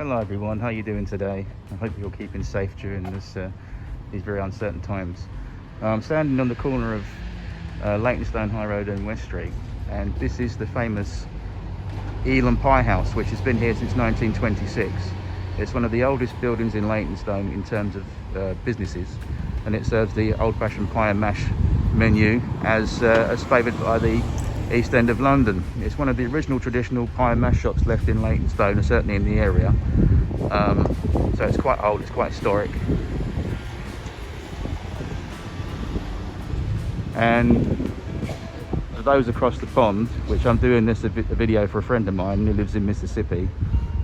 Hello everyone, how are you doing today? I hope you're keeping safe during these very uncertain times. I'm standing on the corner of Leytonstone High Road and West Street, and this is the famous Eel & Pie House, which has been here since 1926. It's one of the oldest buildings in Leytonstone in terms of businesses, and it serves the old-fashioned pie and mash menu as favoured by the East End of London. It's one of the original traditional pie and mash shops left in Leytonstone, and certainly in the area. So it's quite old, it's quite historic. And for those across the pond, which I'm doing this a video for a friend of mine who lives in Mississippi,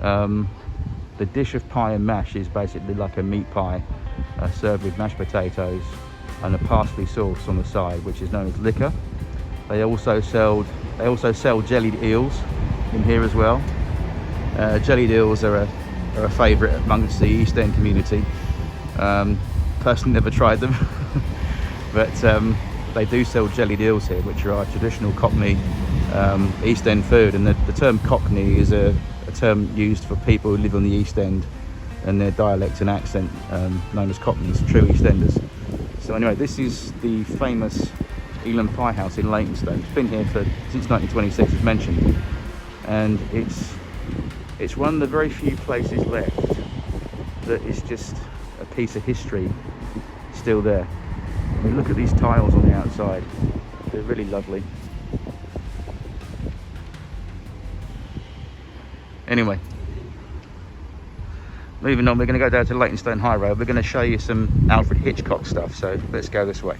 the dish of pie and mash is basically like a meat pie served with mashed potatoes and a parsley sauce on the side, which is known as liquor. They also sell jellied eels in here as well. Jellied eels are a favourite amongst the East End community. Personally never tried them, but they do sell jellied eels here, which are our traditional Cockney East End food. And the term Cockney is a term used for people who live on the East End and their dialect and accent, known as Cockneys, true East Enders. So anyway, this is the famous Eel & Pie House in Leytonstone. It's been here since 1926, as mentioned, and it's one of the very few places left that is just a piece of history still there. I mean, look at these tiles on the outside, they're really lovely. Anyway, moving on, we're going to go down to Leytonstone High Road. We're going to show you some Alfred Hitchcock stuff, so let's go this way.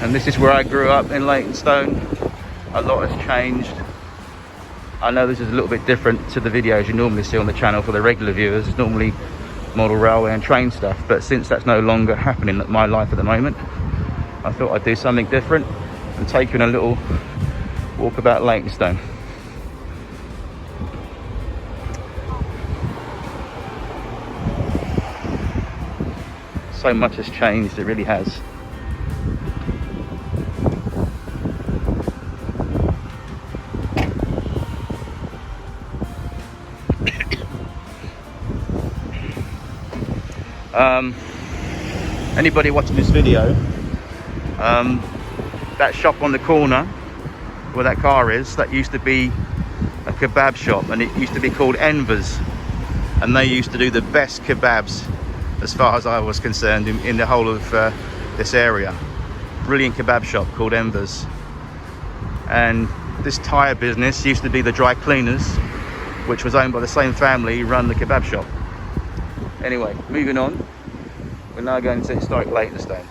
And this is where I grew up, in Leytonstone. A lot has changed. I know this is a little bit different to the videos you normally see on the channel for the regular viewers. It's normally model railway and train stuff, but since that's no longer happening in my life at the moment, I thought I'd do something different and take you on a little walk about Leytonstone. So much has changed, it really has. Anybody watching this video, that shop on the corner where that car is, that used to be a kebab shop, and it used to be called Enver's, and they used to do the best kebabs as far as I was concerned in the whole of this area. Brilliant kebab shop called Enver's. And this tyre business used to be the dry cleaners, which was owned by the same family who run the kebab shop. Anyway, moving on, we're now going to historic Leytonstone.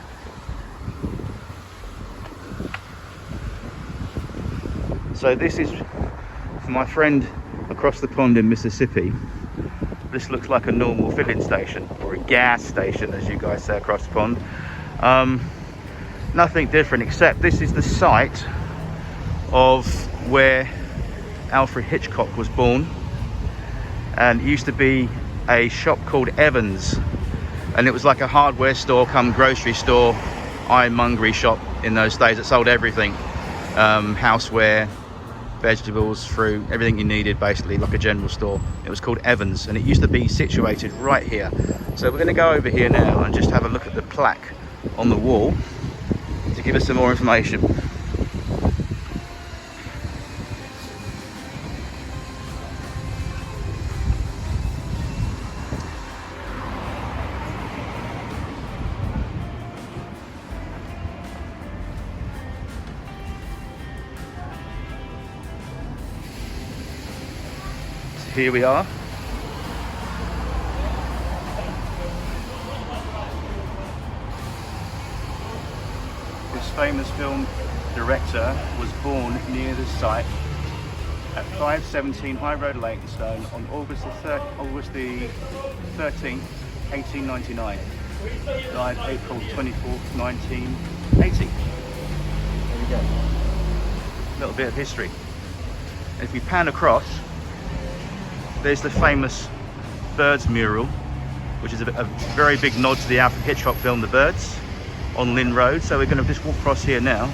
So this is, for my friend across the pond in Mississippi, this looks like a normal filling station, or a gas station as you guys say across the pond. Nothing different, except this is the site of where Alfred Hitchcock was born, and it used to be a shop called Evans, and it was like a hardware store come grocery store, ironmongery shop in those days that sold everything, houseware, vegetables, fruit, everything you needed, basically like a general store. It was called Evans, and it used to be situated right here. So we're going to go over here now and just have a look at the plaque on the wall to give us some more information. Here we are. This famous film director was born near this site at 517 High Road, Leytonstone, on August the 13th, 1899. Died April 24th, 1980. There we go. A little bit of history. And if we pan across, there's the famous Birds mural, which is a very big nod to the Alfred Hitchcock film The Birds, on Lynn Road. So we're going to just walk across here now,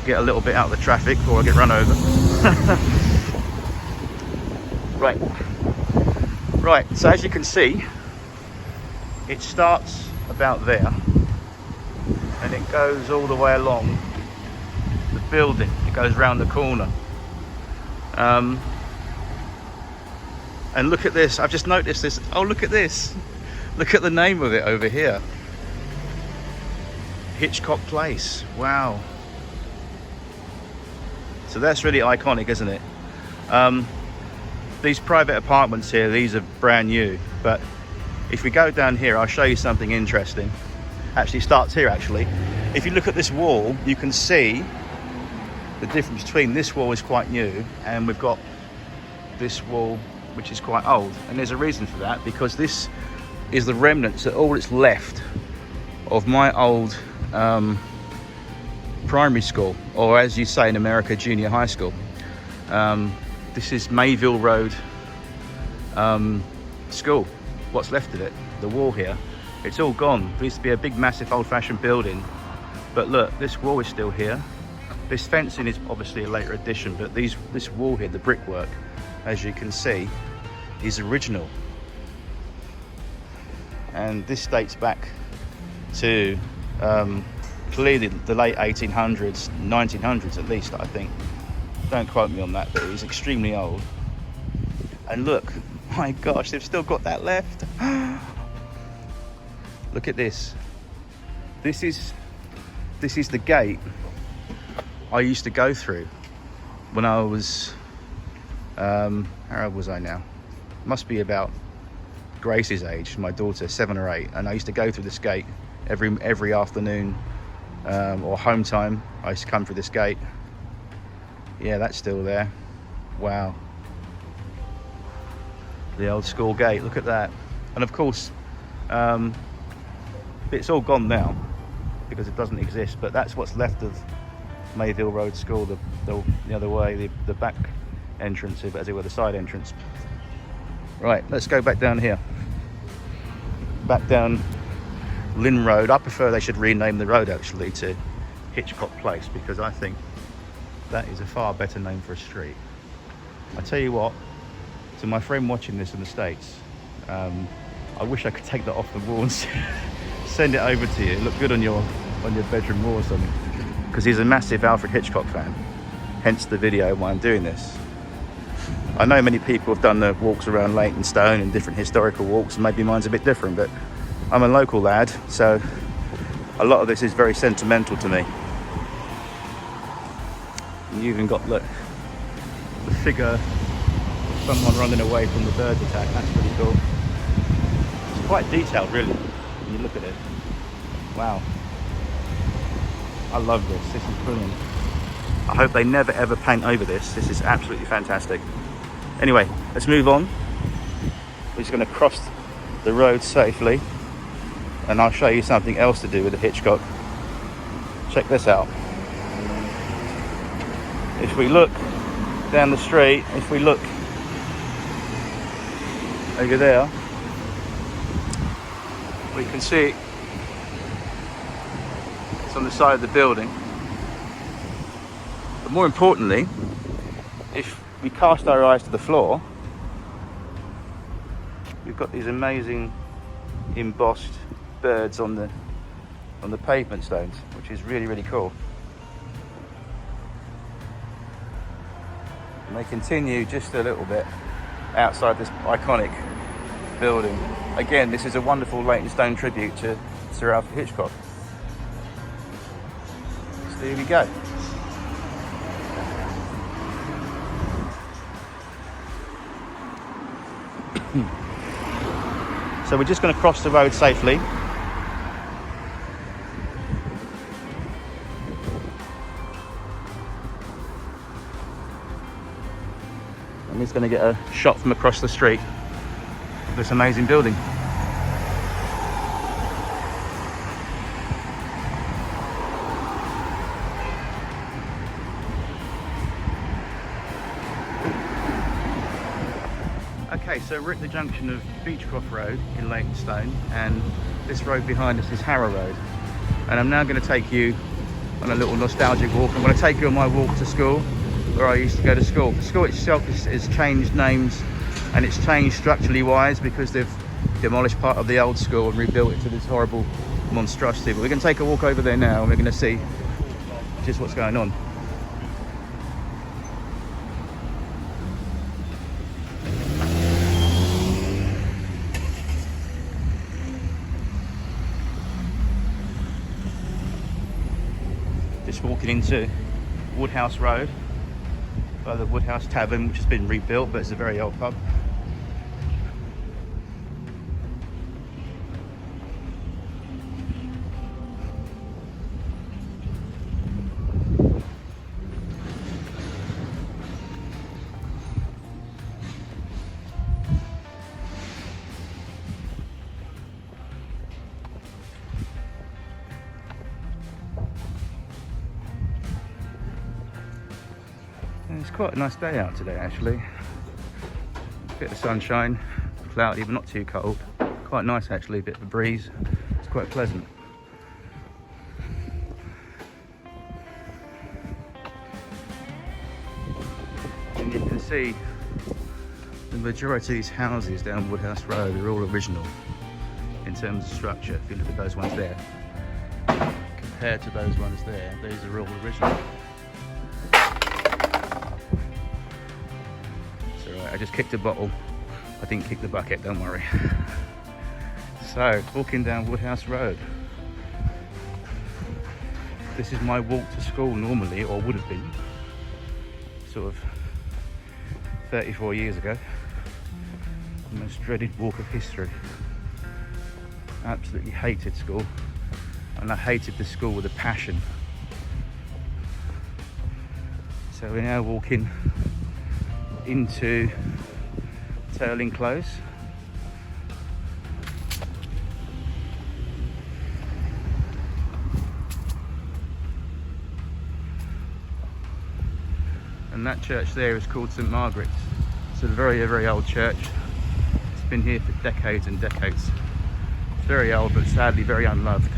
get a little bit out of the traffic before I get run over. Right, so as you can see, it starts about there and it goes all the way along the building. It goes round the corner. And look at this, I've just noticed this. Oh, look at this. Look at the name of it over here. Hitchcock Place. Wow. So that's really iconic, isn't it? These private apartments here, these are brand new. But if we go down here, I'll show you something interesting. Actually starts here, actually. If you look at this wall, you can see the difference between this wall is quite new and we've got this wall which is quite old. And there's a reason for that, because this is the remnants, all that's left of my old primary school, or as you say in America, junior high school. This is Mayville Road School. What's left of it, the wall here, it's all gone. There used to be a big massive old-fashioned building, but look, this wall is still here. This fencing is obviously a later addition, but this wall here, the brickwork, as you can see, is original. And this dates back to clearly the late 1800s, 1900s at least, I think. Don't quote me on that, but it's extremely old. And look, my gosh, they've still got that left. Look at this. This is the gate I used to go through when I was, how old was I now? Must be about Grace's age, my daughter, 7 or 8, and I used to go through this gate every afternoon or home time. I used to come through this gate. Yeah, that's still there. Wow. The old school gate, look at that. And of course, it's all gone now because it doesn't exist, but that's what's left of Mayville Road School, the other way, the back entrance, as it were, the side entrance. Right, let's go back down here. Back down Lynn Road. I prefer they should rename the road actually to Hitchcock Place, because I think that is a far better name for a street. I tell you what, to my friend watching this in the States, I wish I could take that off the wall and send it over to you. It'd look good on your bedroom wall or something, because he's a massive Alfred Hitchcock fan, hence the video why I'm doing this. I know many people have done the walks around Leytonstone and different historical walks, and maybe mine's a bit different, but I'm a local lad, so a lot of this is very sentimental to me. And you even got, look, the figure of someone running away from the birds attack. That's pretty cool. It's quite detailed, really, when you look at it. Wow. I love this. This is brilliant. I hope they never ever paint over this. This is absolutely fantastic. Anyway, let's move on. We're just going to cross the road safely, and I'll show you something else to do with the Hitchcock. Check this out. If we look down the street, if we look over there, we can see it's on the side of the building. But more importantly, if we cast our eyes to the floor, we've got these amazing embossed birds on the pavement stones, which is really, really cool. And they continue just a little bit outside this iconic building. Again, this is a wonderful Leytonstone tribute to Sir Alfred Hitchcock. So here we go. So we're just going to cross the road safely. I'm just going to get a shot from across the street of this amazing building. Okay, so we're at the junction of Beechcroft Road in Leytonstone, and this road behind us is Harrow Road. And I'm now going to take you on a little nostalgic walk. I'm going to take you on my walk to school, where I used to go to school. The school itself has changed names, and it's changed structurally wise because they've demolished part of the old school and rebuilt it to this horrible monstrosity. But we're going to take a walk over there now, and we're going to see just what's going on. Just walking into Woodhouse Road by the Woodhouse Tavern, which has been rebuilt, but it's a very old pub. It's quite a nice day out today, actually. Bit of sunshine, cloudy but not too cold. Quite nice actually, a bit of a breeze. It's quite pleasant. And you can see the majority of these houses down Woodhouse Road are all original in terms of structure. If you look at those ones there, compared to those ones there, these are all original. I just kicked a bottle. I didn't kick the bucket, don't worry. So, walking down Woodhouse Road. This is my walk to school normally, or would have been, sort of 34 years ago. The most dreaded walk of history. Absolutely hated school. And I hated the school with a passion. So we're now walking into Turling Close. And that church there is called St Margaret's. It's a very, very old church. It's been here for decades and decades. It's very old, but sadly very unloved.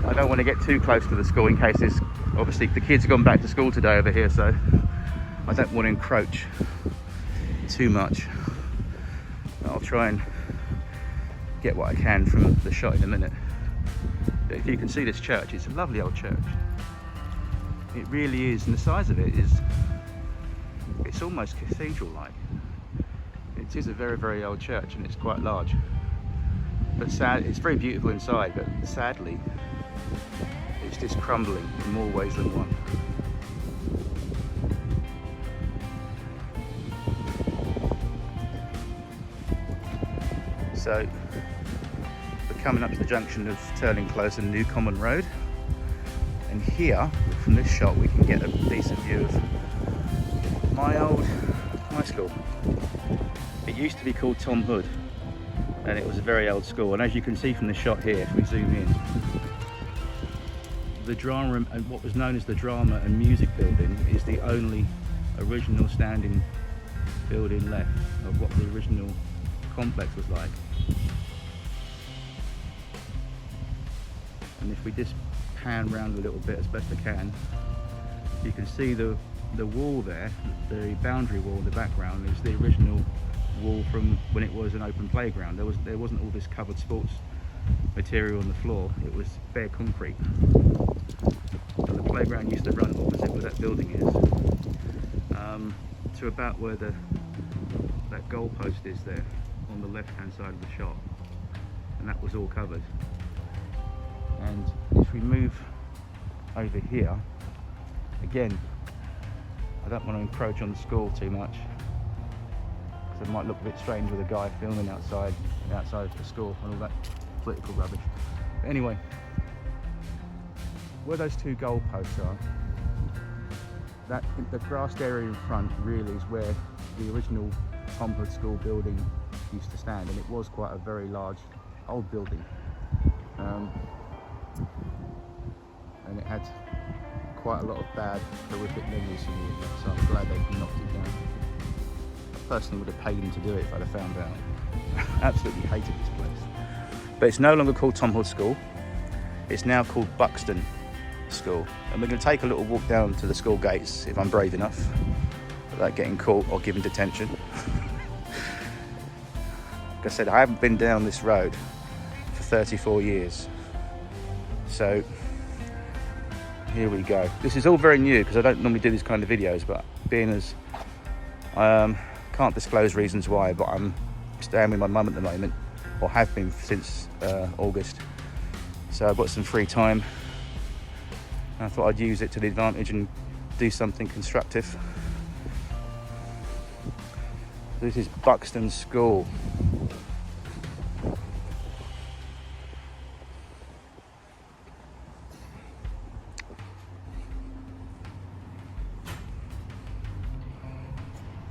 I don't want to get too close to the school in case it's, obviously the kids have gone back to school today over here, so I don't want to encroach too much. I'll try and get what I can from the shot in a minute. But if you can see this church, it's a lovely old church. It really is, and the size of it is, it's almost cathedral-like. It is a very, very old church, and it's quite large. But it's very beautiful inside, but sadly, it's just crumbling in more ways than one. So, we're coming up to the junction of Turling Close and New Common Road. And here, from this shot, we can get a decent view of my old high school. It used to be called Tom Hood, and it was a very old school. And as you can see from the shot here, if we zoom in, the drama and what was known as the drama and music building is the only original standing building left of what the original complex was like. And if we just pan round a little bit as best I can, you can see the wall there, the boundary wall in the background is the original wall from when it was an open playground. There wasn't all this covered sports material on the floor, it was bare concrete. And the playground used to run opposite where that building is, to about where that goalpost is there on the left hand side of the shot, and that was all covered. And if we move over here, again, I don't want to encroach on the school too much, because it might look a bit strange with a guy filming outside of the school and all that political rubbish. But anyway, where those two goalposts are, that the grassed area in front really is where the original Tomhood School building used to stand, and it was quite a very large old building, and it had quite a lot of bad, horrific memories from it, so I'm glad they knocked it down. I personally would have paid him to do it if I'd have found out. Absolutely hated this place. But it's no longer called Tomhood School, it's now called Buxton School, and we're going to take a little walk down to the school gates if I'm brave enough without getting caught or given detention. Like I said, I haven't been down this road for 34 years, so here we go. This is all very new because I don't normally do these kind of videos, but being as can't disclose reasons why, but I'm staying with my mum at the moment, or have been since August, so I've got some free time. I thought I'd use it to the advantage and do something constructive. This is Buxton School.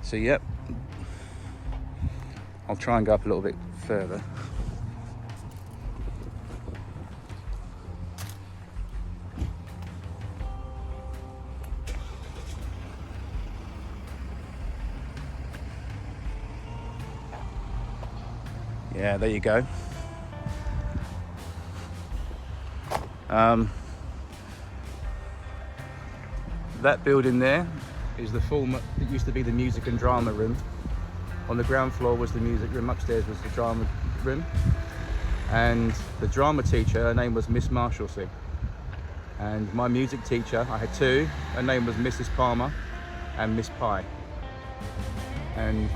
So yep, I'll try and go up a little bit further. Yeah, there you go. That building there is the former, it used to be the music and drama room. On the ground floor was the music room, upstairs was the drama room. And the drama teacher, her name was Miss Marshalsea. And my music teacher, I had two, her name was Mrs. Palmer and Miss Pye. And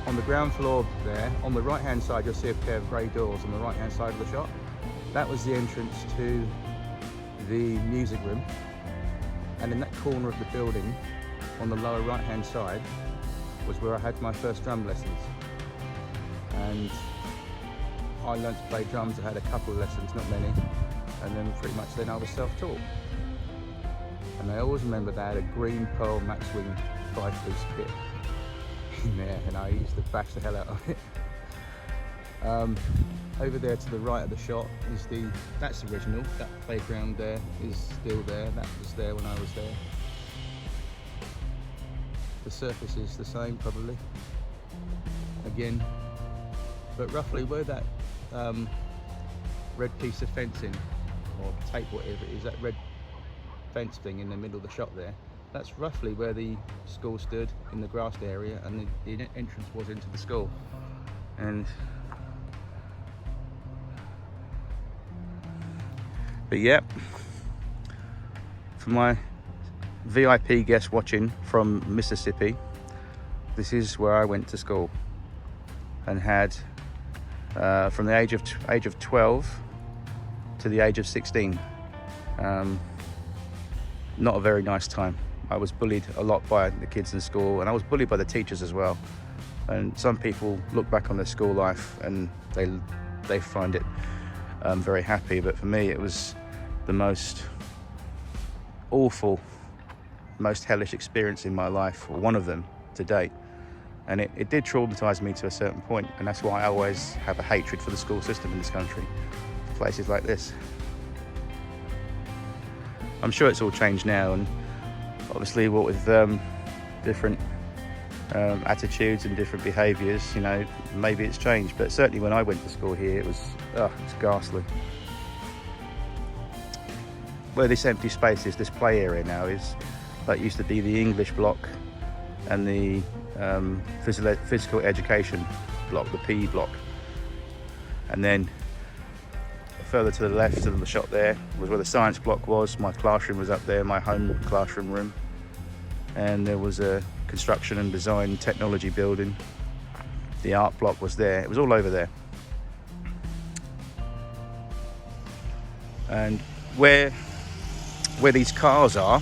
on the ground floor there, on the right hand side, you'll see a pair of grey doors on the right hand side of the shop. That was the entrance to the music room. And in that corner of the building, on the lower right hand side, was where I had my first drum lessons. And I learned to play drums. I had a couple of lessons, not many, and then pretty much then I was self-taught. And I always remember they had a green pearl Maxwing 5-piece kit in there, and I used to bash the hell out of it. Over there to the right of the shot is that's original. That playground there is still there. That was there when I was there. The surface is the same probably, again, but roughly where that red piece of fencing or tape, whatever it is, that red fence thing in the middle of the shop there, that's roughly where the school stood, in the grassed area, and the entrance was into the school. But yep, for my VIP guests watching from Mississippi, this is where I went to school and had from the age of 12 to the age of 16. Not a very nice time. I was bullied a lot by the kids in school, and I was bullied by the teachers as well. And some people look back on their school life and they find it very happy, but for me it was the most awful, most hellish experience in my life, or one of them to date. And it did traumatize me to a certain point, and that's why I always have a hatred for the school system in this country, places like this. I'm sure it's all changed now, and obviously what with different attitudes and different behaviours, you know, maybe it's changed, but certainly when I went to school here, it's ghastly. Where this empty space is, this play area now, is that used to be the English block and the physical education block, the PE block. And then further to the left of the shop there was where the science block was. My classroom was up there, my home classroom room. And there was a construction and design technology building. The art block was there. It was all over there. And where these cars are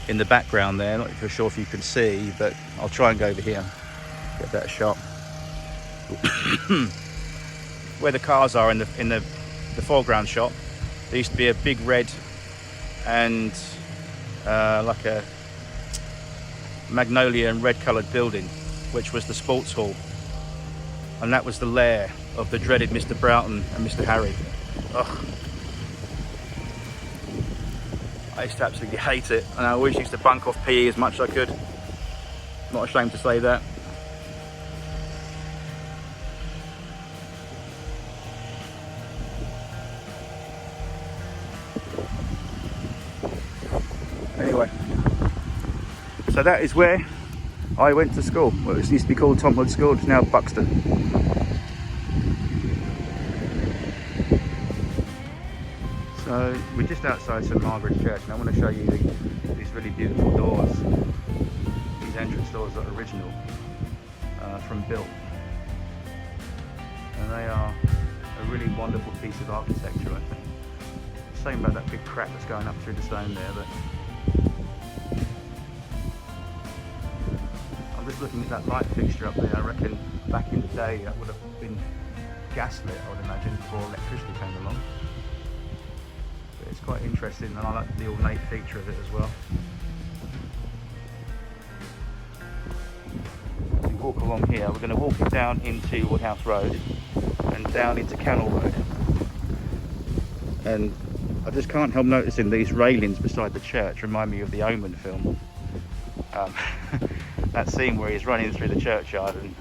in the background there, not sure if you can see, but I'll try and go over here, get a better shot. Where the cars are in the foreground shot, there used to be a big red and like a magnolia and red coloured building, which was the sports hall, and that was the lair of the dreaded Mr. Broughton and Mr. Harry. Ugh. I used to absolutely hate it, and I always used to bunk off PE as much as I could. Not ashamed to say that. Anyway, so that is where I went to school. Well, it used to be called Tom Hood School, it's now Buxton. So we're just outside St Margaret's Church, and I want to show you these really beautiful doors. These entrance doors are original from Built, and they are a really wonderful piece of architecture, I think. Same about that big crack that's going up through the stone there, but I'm just looking at that light fixture up there. I reckon back in the day that would have been gaslit, I would imagine, before electricity came along. But it's quite interesting, and I like the ornate feature of it as well. As we walk along here, we're going to walk it down into Woodhouse Road and down into Canal Road. And I just can't help noticing these railings beside the church remind me of the Omen film. That scene where he's running through the churchyard and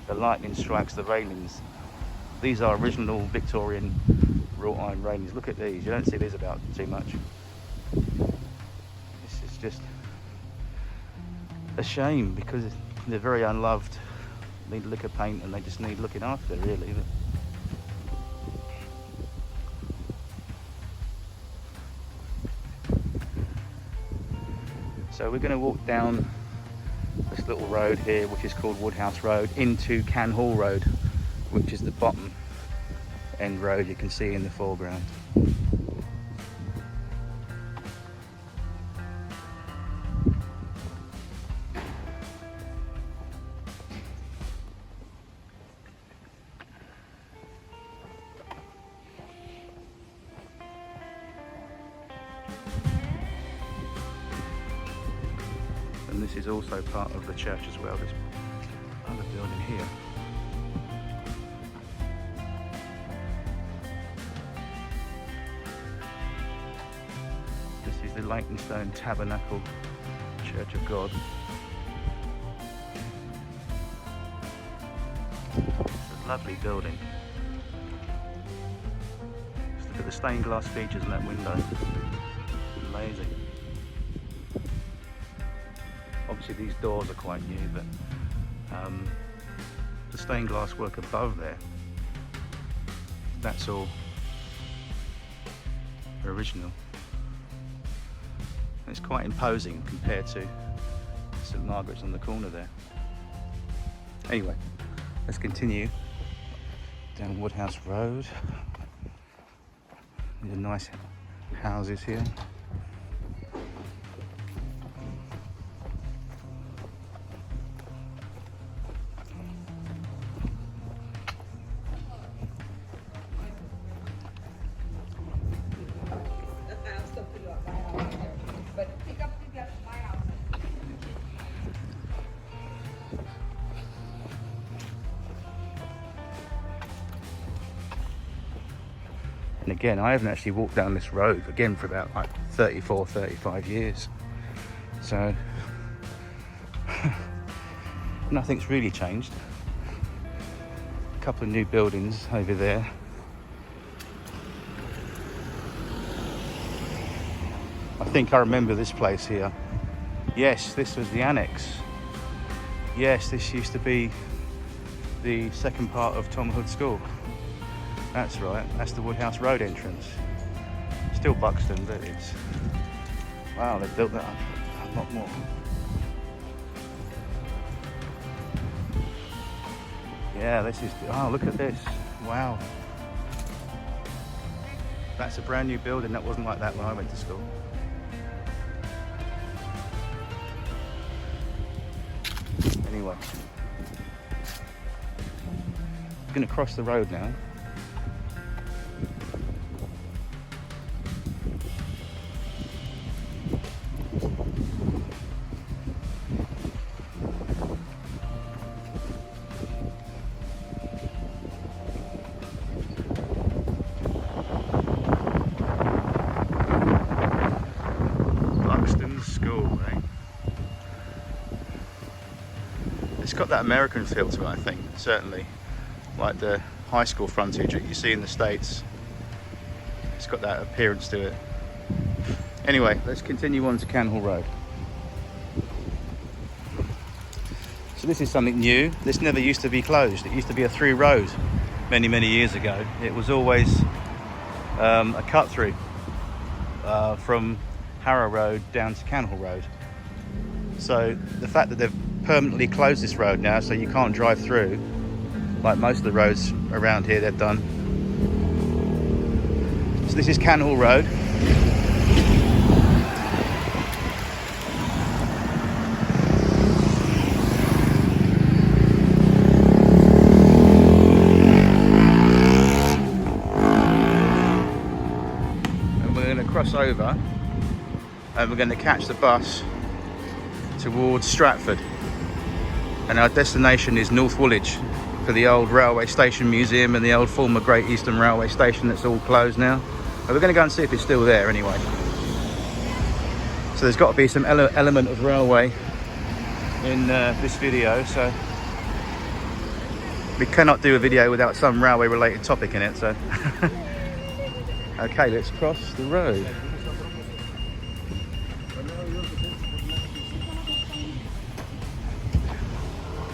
the lightning strikes the railings. These are original Victorian wrought iron railings. Look at these, you don't see these about too much. This is just a shame because they're very unloved, need a lick of paint, and they just need looking after, really. So we're going to walk down this little road here, which is called Woodhouse Road, into Can Hall Road, which is the bottom end road you can see in the foreground. And this is also part of the church as well, this other building here. This is the Leytonstone Tabernacle Church of God. It's a lovely building. Just look at the stained glass features in that window. Amazing. Obviously these doors are quite new, but the stained glass work above there, that's all original. And it's quite imposing compared to St Margaret's on the corner there. Anyway, let's continue down Woodhouse Road. These are nice houses here. And again, I haven't actually walked down this road again for about like 34, 35 years. So nothing's really changed. A couple of new buildings over there. I think I remember this place here. Yes, this was the annex. Yes, this used to be the second part of Tom Hood School. That's right, that's the Woodhouse Road entrance. Still Buxton, but it's... Wow, they've built that up a lot more. Yeah, this is... Oh, look at this. Wow. That's a brand new building. That wasn't like that when I went to school. Anyway. I'm going to cross the road now. got that American feel to it, I think, certainly. Like the high school frontage that you see in the States. It's got that appearance to it. Anyway, let's continue on to Canhall Road. So this is something new. This never used to be closed. It used to be a through road many, many years ago. It was always a cut through from Harrow Road down to Canhall Road. So the fact that they've permanently closed this road now, so you can't drive through, like most of the roads around here they've done. So this is Canhall Road. And we're going to cross over and we're going to catch the bus towards Stratford. And our destination is North Woolwich, for the old railway station museum and the old former Great Eastern Railway station that's all closed now. But we're going to go and see if it's still there anyway. So there's got to be some element of railway in this video, so we cannot do a video without some railway related topic in it. So okay, let's cross the road.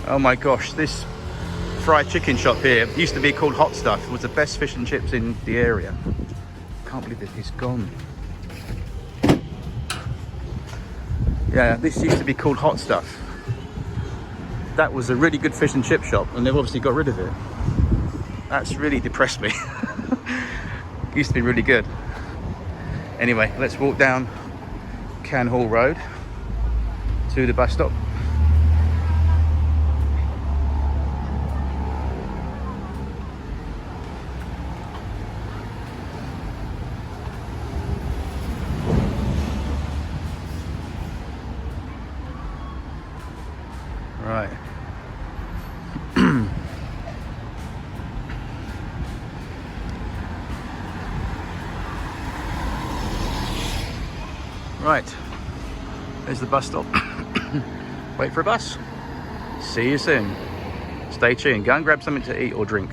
Oh my gosh, this fried chicken shop here used to be called Hot Stuff. It was the best fish and chips in the area. Can't believe it, it's gone. Yeah, this used to be called Hot Stuff. That was a really good fish and chip shop, and they've obviously got rid of it. That's really depressed me. It used to be really good. Anyway, let's walk down Canhall Road to the bus stop. Right. Right. There's the bus stop. Wait for a bus. See you soon. Stay tuned. Go and grab something to eat or drink.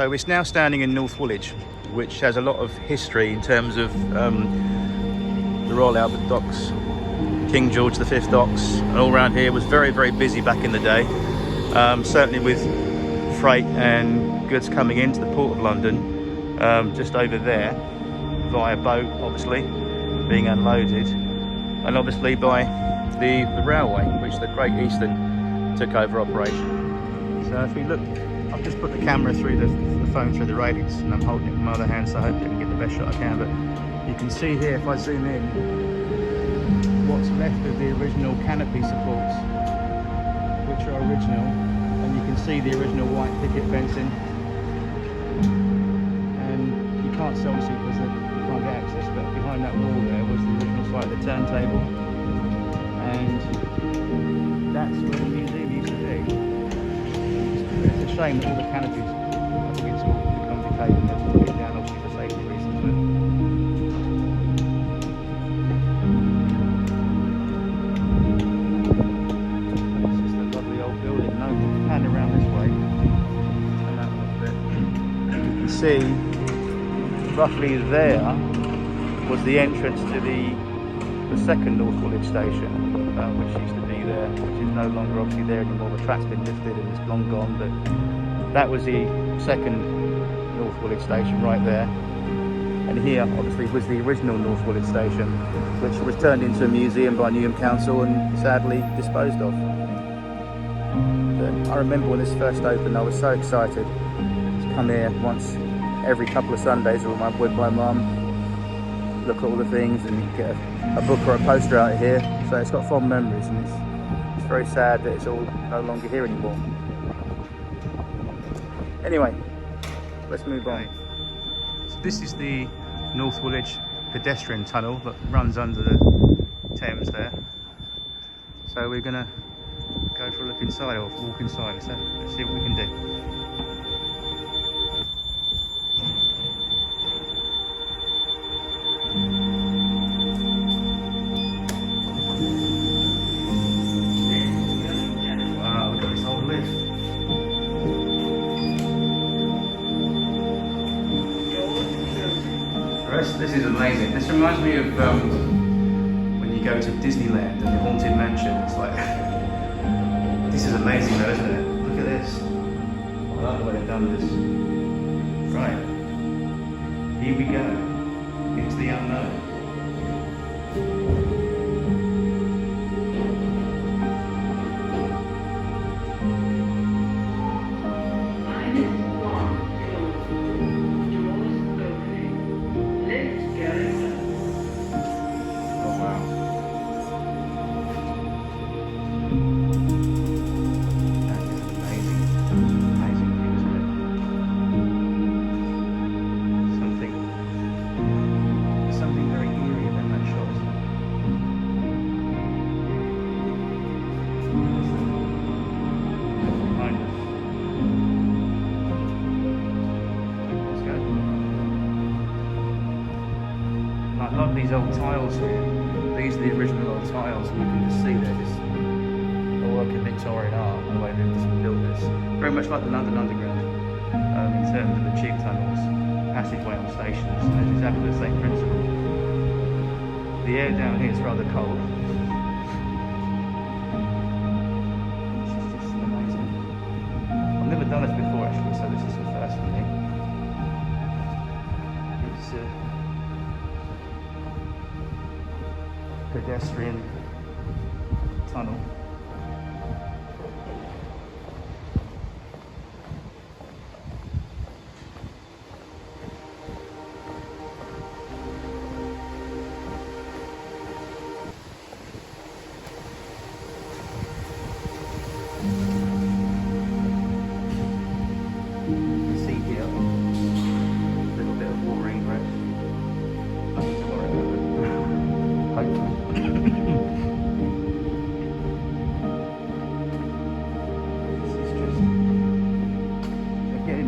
So it's now standing in North Woolwich, which has a lot of history in terms of the Royal Albert Docks, King George V Docks, and all around here was very, very busy back in the day. Certainly with freight and goods coming into the Port of London, just over there, via boat, obviously, being unloaded, and obviously by the railway, which the Great Eastern took over operation. So if we look, I've just put the camera through the phone through the railings, and I'm holding it in my other hand, so I hope I can get the best shot I can. But you can see here, if I zoom in, what's left of the original canopy supports, which are original, and you can see the original white picket fencing. And you can't see, obviously, because you can't get access, but behind that wall there was the original site of the turntable, and that's where the museum used to be. It's a shame that all the canopies, I think it's all become decayed and they've put it down, obviously, for safety reasons. But it's just a lovely old building. No, pan around this way, and that little bit. You can see roughly there was the entrance to the second North Woolwich station, which used to be there, which is no longer obviously there anymore. The track's been lifted and it's long gone, but that was the second North Woolwich station right there. And here obviously was the original North Woolwich station, which was turned into a museum by Newham Council and sadly disposed of. But I remember when this first opened, I was so excited to come here once every couple of Sundays with my mum, look at all the things and get a book or a poster out of here. So it's got fond memories, and it's very sad that it's all no longer here anymore. Anyway, let's move on. So this is the North Woolwich pedestrian tunnel that runs under the Thames there. So we're gonna go for a look inside, or walk inside. So let's see what we can do. This is amazing. This reminds me of when you go to Disneyland and the Haunted Mansion. It's like, this is amazing though, isn't it? Look at this. I love the way they've done this. Right, here we go into the unknown. I love these old tiles here. These are the original old tiles, and you can just see they're just a work of Victorian art, the way they've just built this. Very much like the London Underground, in terms of the tube tunnels, passageway on stations, and it's exactly the same principle. The air down here is rather cold. This is just amazing. I've never done this before actually, so this is the first for me. It's pedestrian tunnel. You can see here a little bit of watering break. Nothing to worry about. Hopefully. This is just, again,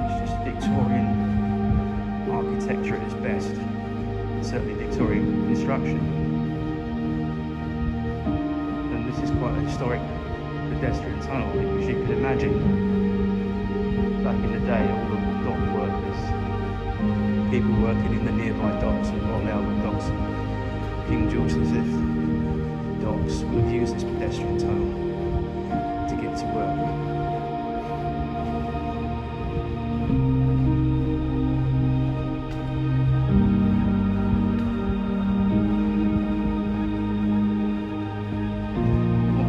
it's just Victorian architecture at its best. Certainly Victorian construction. And this is quite a historic pedestrian tunnel, which you can imagine back in the day, all the dock workers, people working in the nearby docks and Royal Albert docks, King George V docks, would have used this pedestrian tunnel to get to work.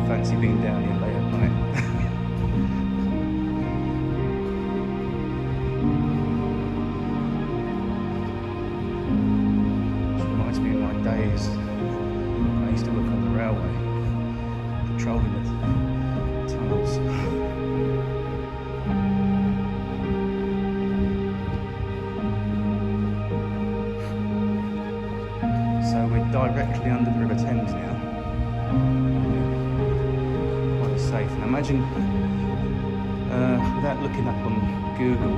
Fancy being down here late at night. Which reminds me of my days when I used to work on the railway, patrolling the tunnels. So we're directly under the River Thames now. Safe. And imagine, without looking up on Google,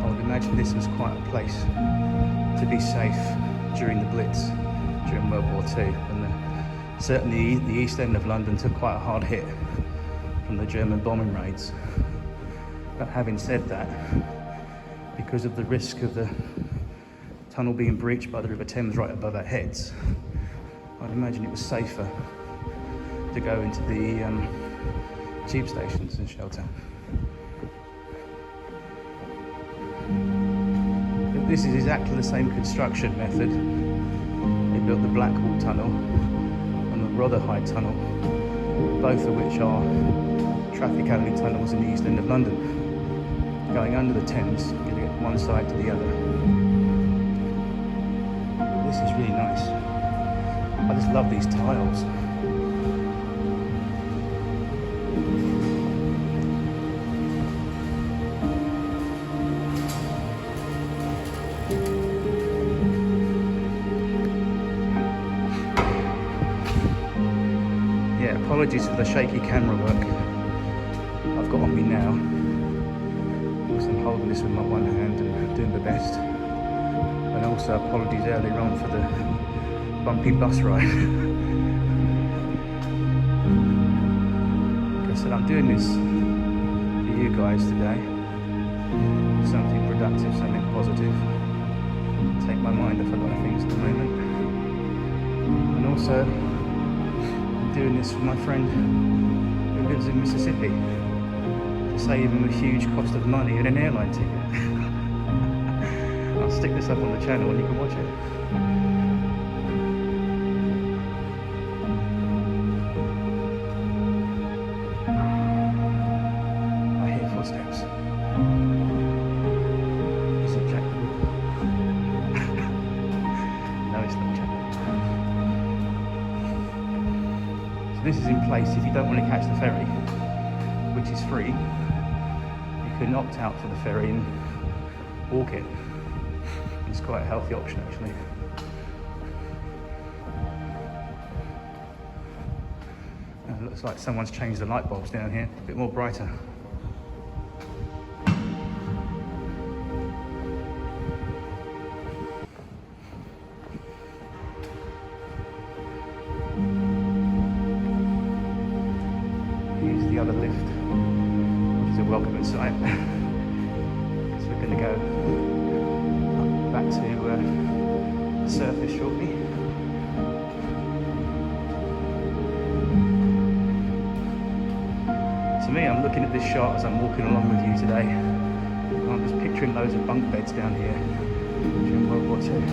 I would imagine this was quite a place to be safe during the Blitz, during World War II. And certainly the East End of London took quite a hard hit from the German bombing raids. But having said that, because of the risk of the tunnel being breached by the River Thames right above our heads, I'd imagine it was safer to go into the tube stations and shelter. But this is exactly the same construction method. They built the Blackwall Tunnel and the Rotherhithe Tunnel, both of which are traffic-only tunnels in the East End of London, going under the Thames, getting it from one side to the other. This is really nice. I just love these tiles. Apologies for the shaky camera work I've got on me now, because I'm holding this with my one hand and doing my best. And also apologies earlier on for the bumpy bus ride. Like I said, I'm doing this for you guys today. Something productive, something positive. Take my mind off a lot of things at the moment. And also, doing this for my friend who lives in Mississippi to save him a huge cost of money and an airline ticket. I'll stick this up on the channel and you can watch it. I hear footsteps. Is it Jack the Ripper? No, it's not Jack. This is in place if you don't want to catch the ferry, which is free. You can opt out for the ferry and walk it. It's quite a healthy option actually. It looks like someone's changed the light bulbs down here, a bit more brighter. The other lift, which is a welcoming sight. So we're going to go back to the surface shortly. To me, I'm looking at this shot as I'm walking along with you today. I'm just picturing loads of bunk beds down here during World War II.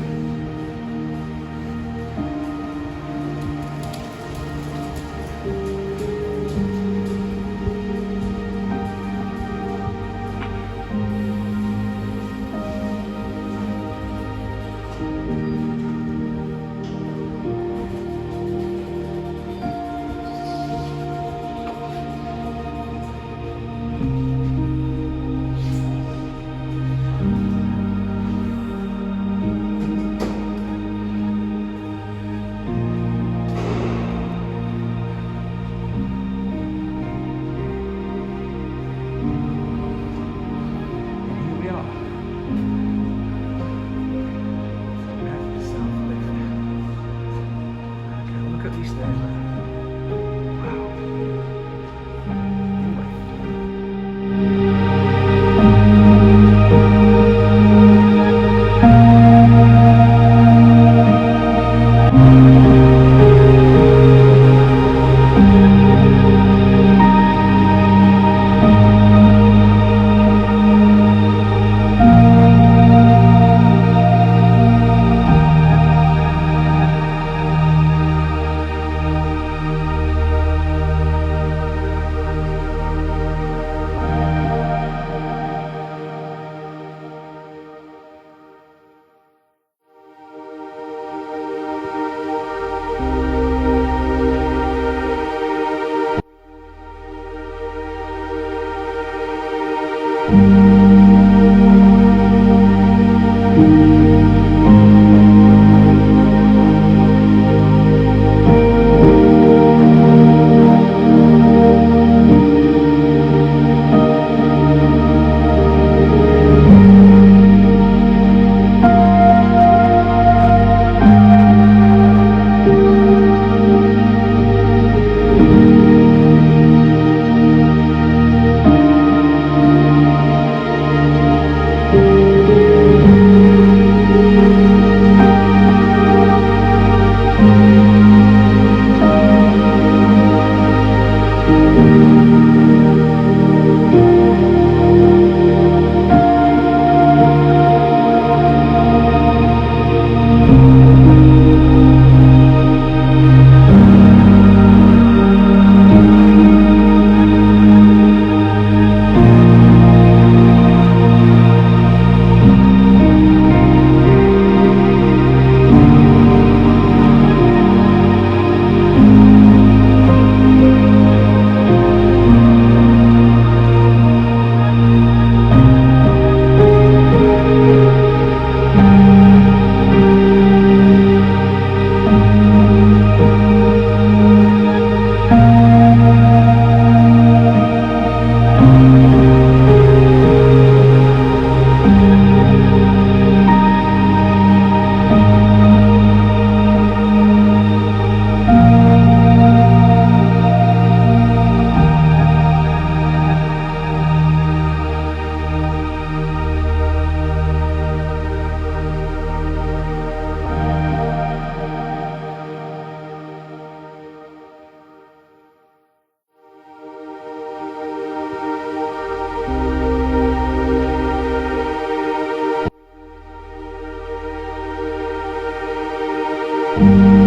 bye.